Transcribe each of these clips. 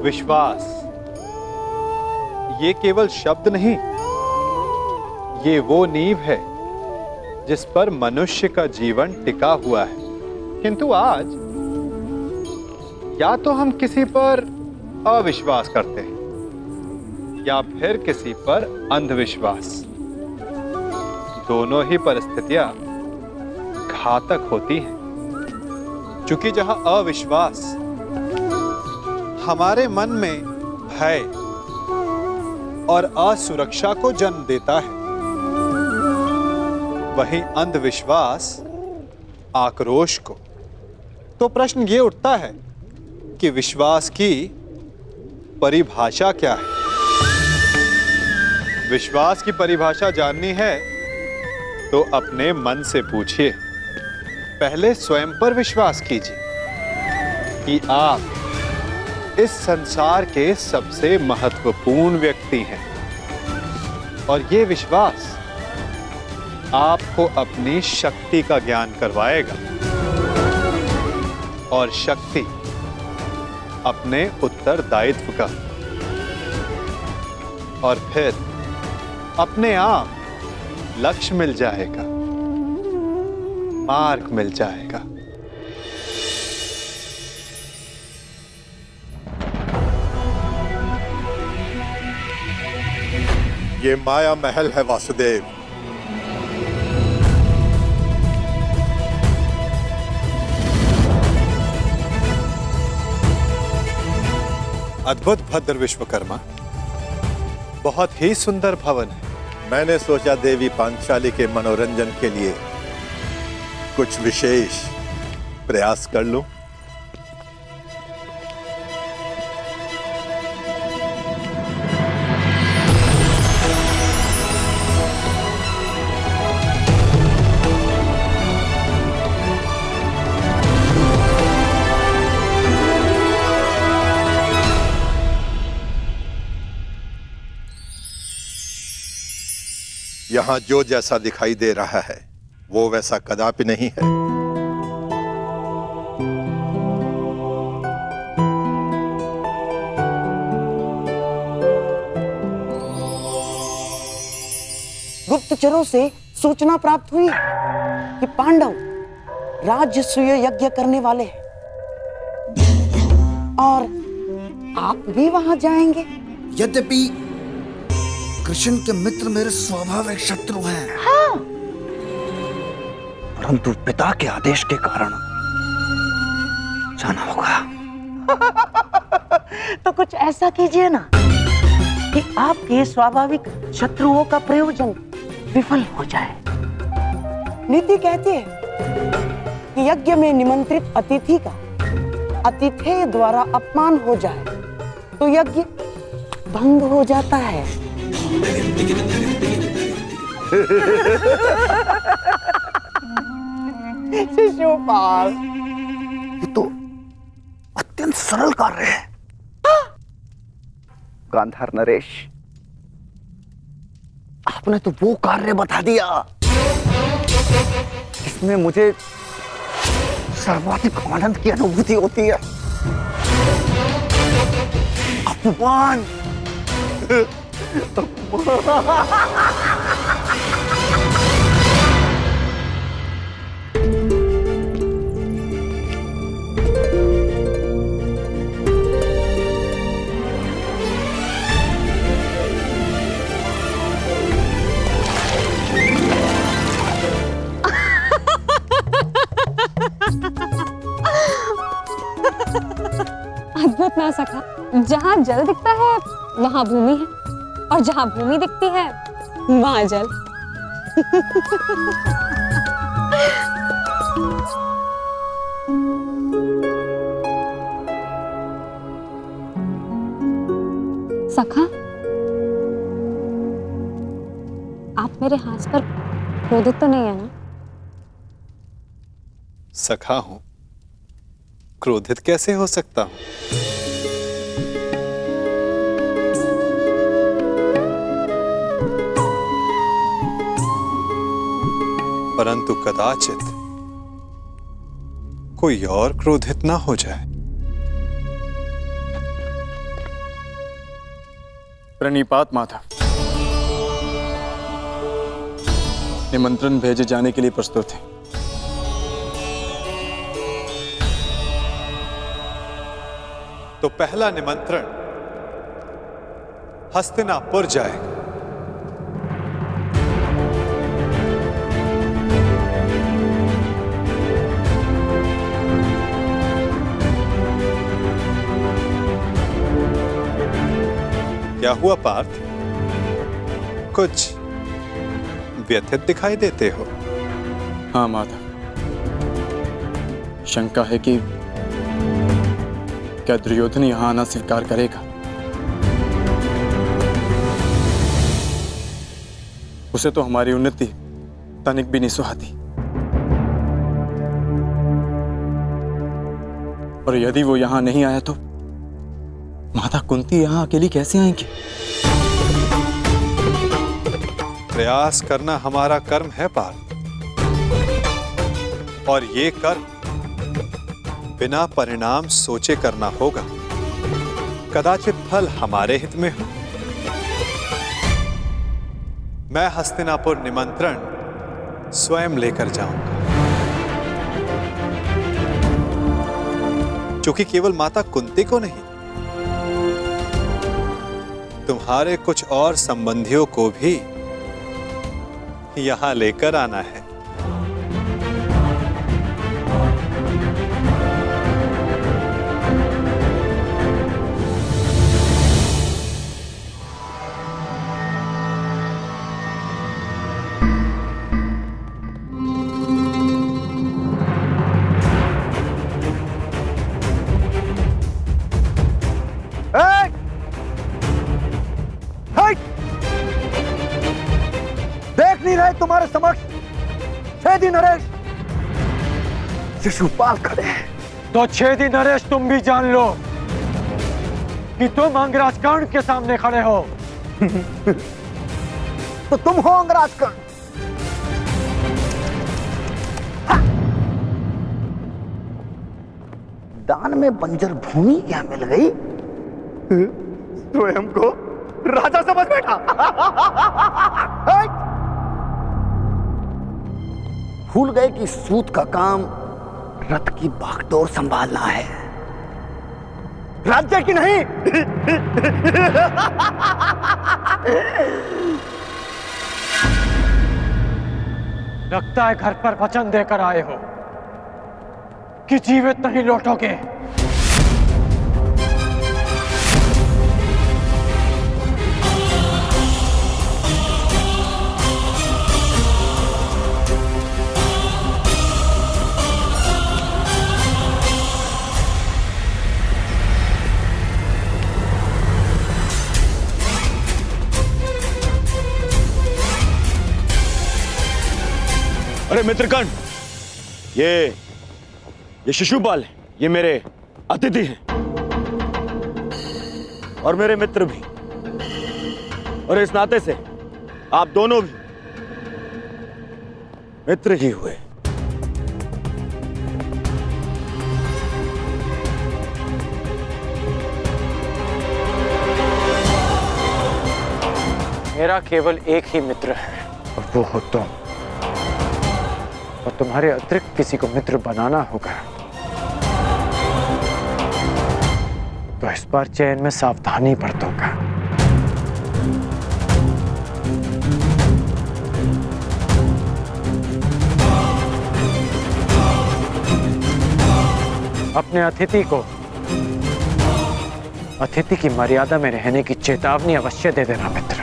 विश्वास ये केवल शब्द नहीं, ये वो नींव है जिस पर मनुष्य का जीवन टिका हुआ है। किंतु आज या तो हम किसी पर अविश्वास करते हैं या फिर किसी पर अंधविश्वास। दोनों ही परिस्थितियां घातक होती हैं, क्योंकि जहां अविश्वास हमारे मन में भय और असुरक्षा को जन्म देता है, वहीं अंधविश्वास आक्रोश को। तो प्रश्न ये उठता है कि विश्वास की परिभाषा क्या है? विश्वास की परिभाषा जाननी है तो अपने मन से पूछिए। पहले स्वयं पर विश्वास कीजिए कि आप इस संसार के सबसे महत्वपूर्ण व्यक्ति हैं, और ये विश्वास आपको अपनी शक्ति का ज्ञान करवाएगा और शक्ति अपने उत्तरदायित्व का, और फिर अपने आप लक्ष्य मिल जाएगा, मार्ग मिल जाएगा। ये माया महल है वासुदेव। अद्भुत भद्र विश्वकर्मा, बहुत ही सुंदर भवन है। मैंने सोचा देवी पांचाली के मनोरंजन के लिए कुछ विशेष प्रयास कर लूं। यहां जो जैसा दिखाई दे रहा है वो वैसा कदापि नहीं है। गुप्तचरों से सूचना प्राप्त हुई कि पांडव राजसूय यज्ञ करने वाले हैं और आप भी वहां जाएंगे। यद्यपि कृष्ण के मित्र मेरे स्वाभाविक शत्रु हैं, हाँ। परंतु पिता के आदेश के कारण जाना होगा। तो कुछ ऐसा कीजिए ना कि आपके स्वाभाविक शत्रुओं का प्रयोजन विफल हो जाए। नीति कहती है कि यज्ञ में निमंत्रित अतिथि का अतिथेय द्वारा अपमान हो जाए तो यज्ञ भंग हो जाता है। शिशुपाल, ये तो अत्यंत सरल कार्य है। गांधार नरेश, आपने तो वो कार्य बता दिया इसमें मुझे सर्वाधिक आनंद की अनुभूति होती है। अपमान अद्भुत ना सका। जहाँ जल दिखता है वहाँ भूमि है, और जहाँ भूमि दिखती है वहाँ जल। सखा, आप मेरे हाथ पर क्रोधित तो नहीं है ना? सखा हूं, क्रोधित कैसे हो सकता हूं? परंतु कदाचित कोई और क्रोधित ना हो जाए। प्रणिपात माता। निमंत्रण भेजे जाने के लिए प्रस्तुत है। तो पहला निमंत्रण हस्तिनापुर जाएगा। क्या हुआ पार्थ? कुछ व्यथित दिखाई देते हो। हाँ माता, शंका है कि क्या दुर्योधन यहां आना स्वीकार करेगा। उसे तो हमारी उन्नति तनिक भी नहीं सुहाती, और यदि वो यहां नहीं आया तो माता कुंती यहां अकेली कैसे आएंगी? प्रयास करना हमारा कर्म है पार्थ, और ये कर्म बिना परिणाम सोचे करना होगा। कदाचित फल हमारे हित में हो। मैं हस्तिनापुर निमंत्रण स्वयं लेकर जाऊंगा, क्योंकि केवल माता कुंती को नहीं, तुम्हारे कुछ और संबंधियों को भी यहां लेकर आना है। देख नहीं रहे तुम्हारे समक्ष छेदी नरेश शिशुपाल खड़े हैं। तो छेदी नरेश, तुम भी जान लो कि तुम अंगराज कर्ण के सामने खड़े हो। तो तुम हो अंगराज कर्ण। दान में बंजर भूमि क्या मिल गई? स्वयं को राजा समझ बैठा। भूल गए कि सूत का काम रथ की बागडोर संभालना है, राज्य की नहीं। लगता है घर पर वचन देकर आए हो कि जीवित नहीं लौटोगे। अरे मित्रकर्ण, ये शिशुपाल है, ये मेरे अतिथि हैं और मेरे मित्र भी, और इस नाते से आप दोनों भी मित्र ही हुए। मेरा केवल एक ही मित्र है, और वो हो तुम। और तुम्हारे अतिरिक्त किसी को मित्र बनाना होगा तो इस बार चयन में सावधानी बरतूंगा। अपने अतिथि की मर्यादा में रहने की चेतावनी अवश्य दे देना मित्र।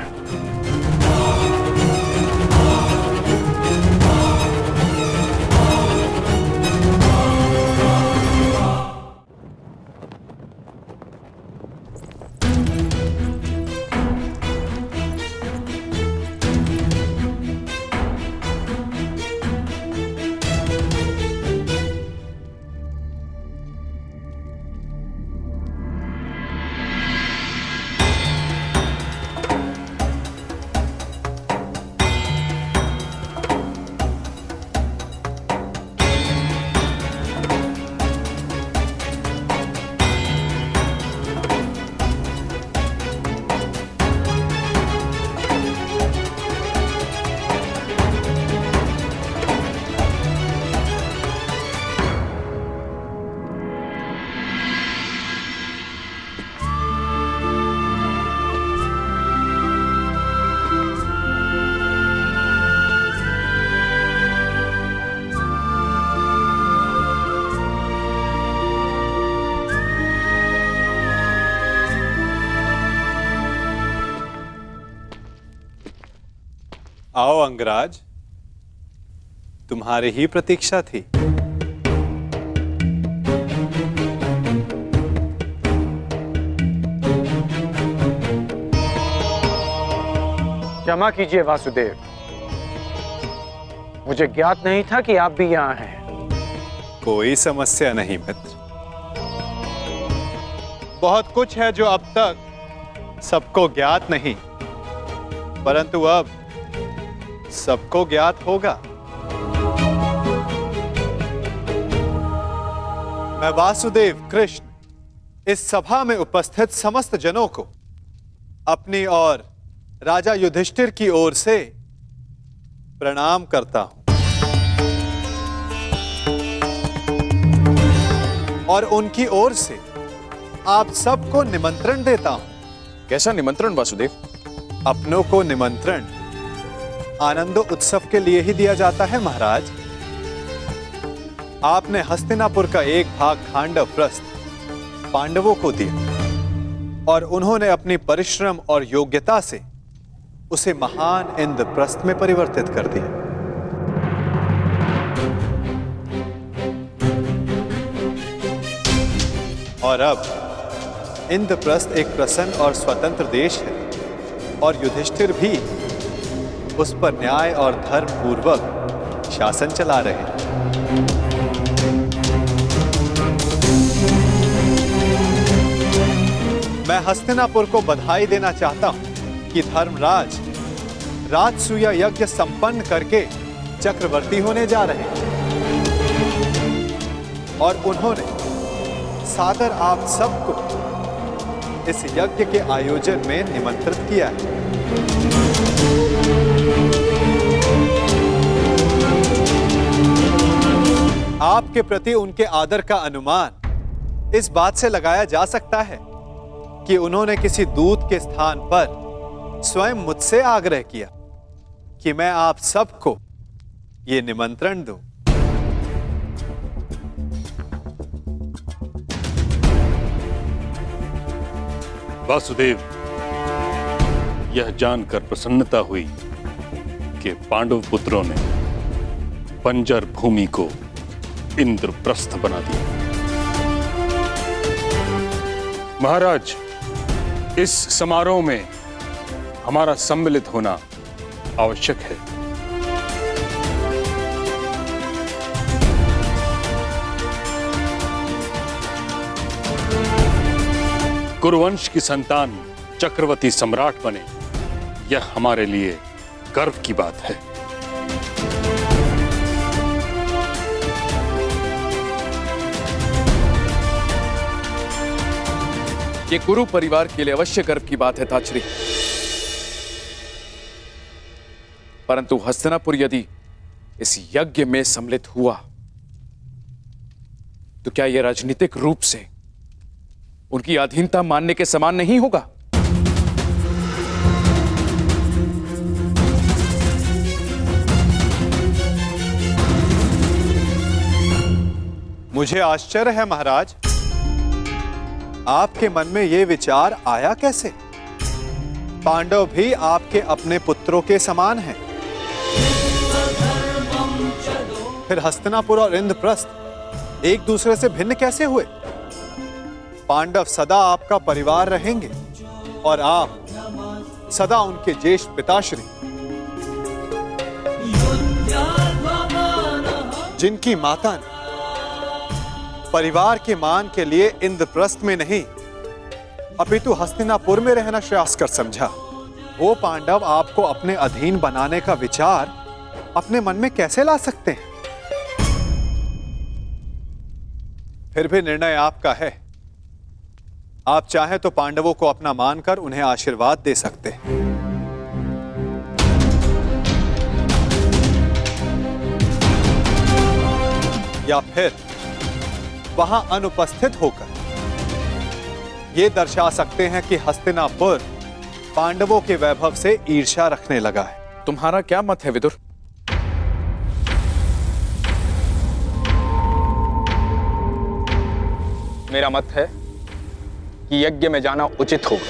आओ अंगराज, तुम्हारी ही प्रतीक्षा थी। क्षमा कीजिए वासुदेव, मुझे ज्ञात नहीं था कि आप भी यहाँ हैं। कोई समस्या नहीं मित्र। बहुत कुछ है जो अब तक सबको ज्ञात नहीं, परंतु अब सबको ज्ञात होगा। मैं वासुदेव कृष्ण इस सभा में उपस्थित समस्त जनों को अपनी और राजा युधिष्ठिर की ओर से प्रणाम करता हूं और उनकी ओर से आप सबको निमंत्रण देता हूं। कैसा निमंत्रण वासुदेव? अपनों को निमंत्रण आनंदो उत्सव के लिए ही दिया जाता है महाराज। आपने हस्तिनापुर का एक भाग खांडव प्रस्थ पांडवों को दिया और उन्होंने अपनी परिश्रम और योग्यता से उसे महान इंद्रप्रस्थ में परिवर्तित कर दिया। और अब इंद्रप्रस्थ एक प्रसन्न और स्वतंत्र देश है और युधिष्ठिर भी उस पर न्याय और धर्म पूर्वक शासन चला रहे हैं। मैं हस्तिनापुर को बधाई देना चाहता हूं कि धर्मराज राजसूया यज्ञ संपन्न करके चक्रवर्ती होने जा रहे हैं और उन्होंने सादर आप सबको इस यज्ञ के आयोजन में निमंत्रित किया है। आपके प्रति उनके आदर का अनुमान इस बात से लगाया जा सकता है कि उन्होंने किसी दूत के स्थान पर स्वयं मुझसे आग्रह किया कि मैं आप सबको ये निमंत्रण दूं। वासुदेव, यह जानकर प्रसन्नता हुई कि पांडव पुत्रों ने बंजर भूमि को इंद्रप्रस्थ बना दिया। महाराज, इस समारोह में हमारा सम्मिलित होना आवश्यक है। कुरुवंश की संतान चक्रवर्ती सम्राट बने, यह हमारे लिए गर्व की बात है। ये कुरु परिवार के लिए अवश्य गर्व की बात है ताचरी, परंतु हस्तिनापुर यदि इस यज्ञ में सम्मिलित हुआ तो क्या यह राजनीतिक रूप से उनकी अधीनता मानने के समान नहीं होगा? मुझे आश्चर्य है महाराज, आपके मन में यह विचार आया कैसे? पांडव भी आपके अपने पुत्रों के समान हैं। फिर हस्तिनापुर और इंद्रप्रस्थ एक दूसरे से भिन्न कैसे हुए? पांडव सदा आपका परिवार रहेंगे और आप सदा उनके ज्येष्ठ पिताश्री, जिनकी माता ने परिवार के मान के लिए इंद्रप्रस्थ में नहीं अपितु हस्तिनापुर में रहना श्रेयस्कर समझा, वो पांडव आपको अपने अधीन बनाने का विचार अपने मन में कैसे ला सकते हैं? फिर भी निर्णय आपका है। आप चाहें तो पांडवों को अपना मानकर उन्हें आशीर्वाद दे सकते हैं, या फिर वहां अनुपस्थित होकर यह दर्शा सकते हैं कि हस्तिनापुर पांडवों के वैभव से ईर्ष्या रखने लगा है। तुम्हारा क्या मत है विदुर? मेरा मत है कि यज्ञ में जाना उचित होगा।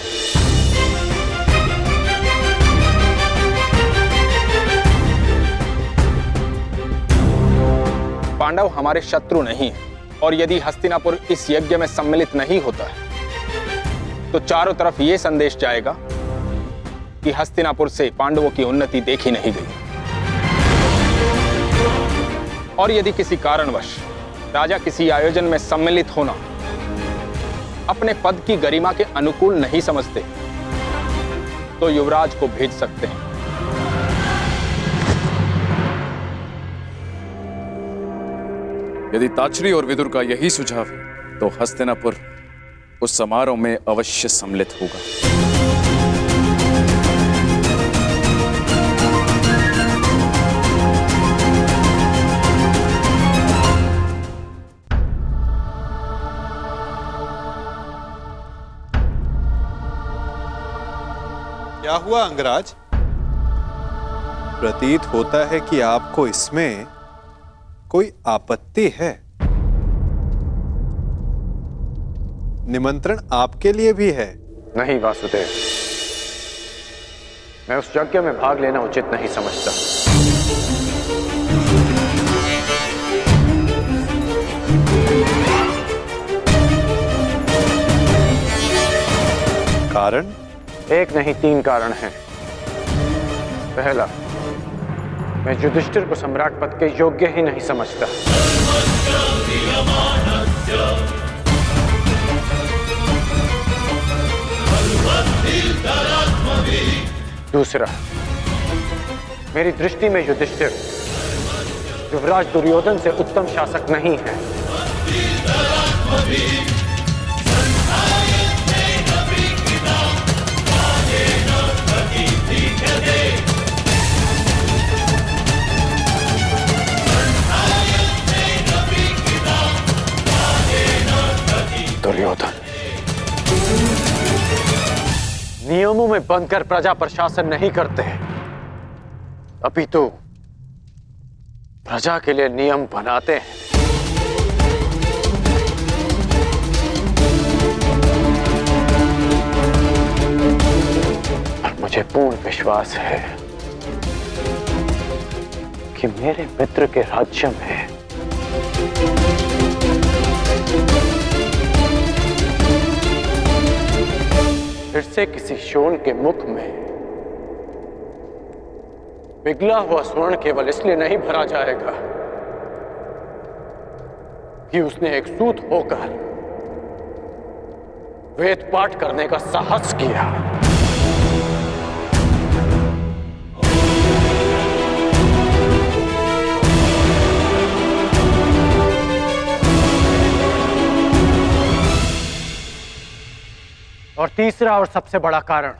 पांडव हमारे शत्रु नहीं है, और यदि हस्तिनापुर इस यज्ञ में सम्मिलित नहीं होता है तो चारों तरफ यह संदेश जाएगा कि हस्तिनापुर से पांडवों की उन्नति देखी नहीं गई। और यदि किसी कारणवश राजा किसी आयोजन में सम्मिलित होना अपने पद की गरिमा के अनुकूल नहीं समझते तो युवराज को भेज सकते हैं। यदि ताचरी और विदुर का यही सुझाव है तो हस्तिनापुर उस समारोह में अवश्य सम्मिलित होगा। क्या हुआ अंगराज? प्रतीत होता है कि आपको इसमें कोई आपत्ति है। निमंत्रण आपके लिए भी है। नहीं वासुदेव, मैं उस यज्ञ में भाग लेना उचित नहीं समझता। कारण? एक नहीं 3 कारण हैं। पहला, मैं युधिष्ठिर को सम्राट पद के योग्य ही नहीं समझता। दूसरा, मेरी दृष्टि में युधिष्ठिर युवराज दुर्योधन से उत्तम शासक नहीं है। दुर्योधन नियमों में बंधकर प्रजा पर शासन नहीं करते, अपितु प्रजा के लिए नियम बनाते हैं। और मुझे पूर्ण विश्वास है कि मेरे मित्र के राज्य में फिर से किसी शोण के मुख में पिघला हुआ स्वर्ण केवल इसलिए नहीं भरा जाएगा कि उसने एक सूत होकर वेद पाठ करने का साहस किया। और तीसरा और सबसे बड़ा कारण,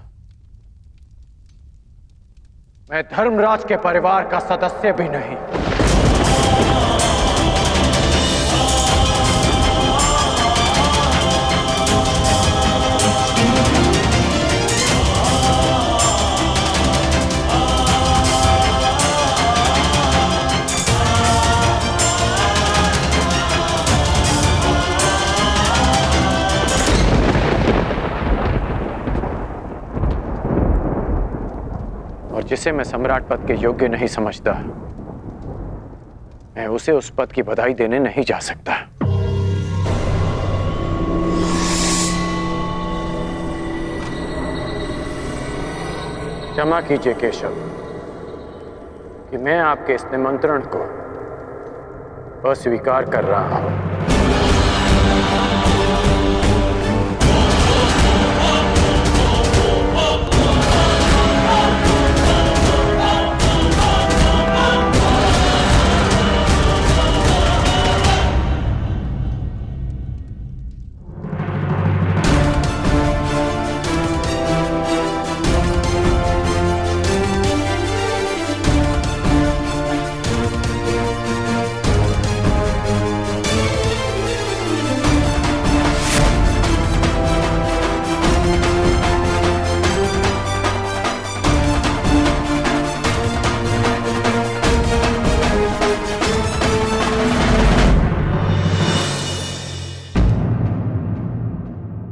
मैं धर्मराज के परिवार का सदस्य भी नहीं। और जिसे मैं सम्राट पद के योग्य नहीं समझता, मैं उसे उस पद की बधाई देने नहीं जा सकता। क्षमा कीजिए केशव कि मैं आपके इस निमंत्रण को अस्वीकार कर रहा हूं।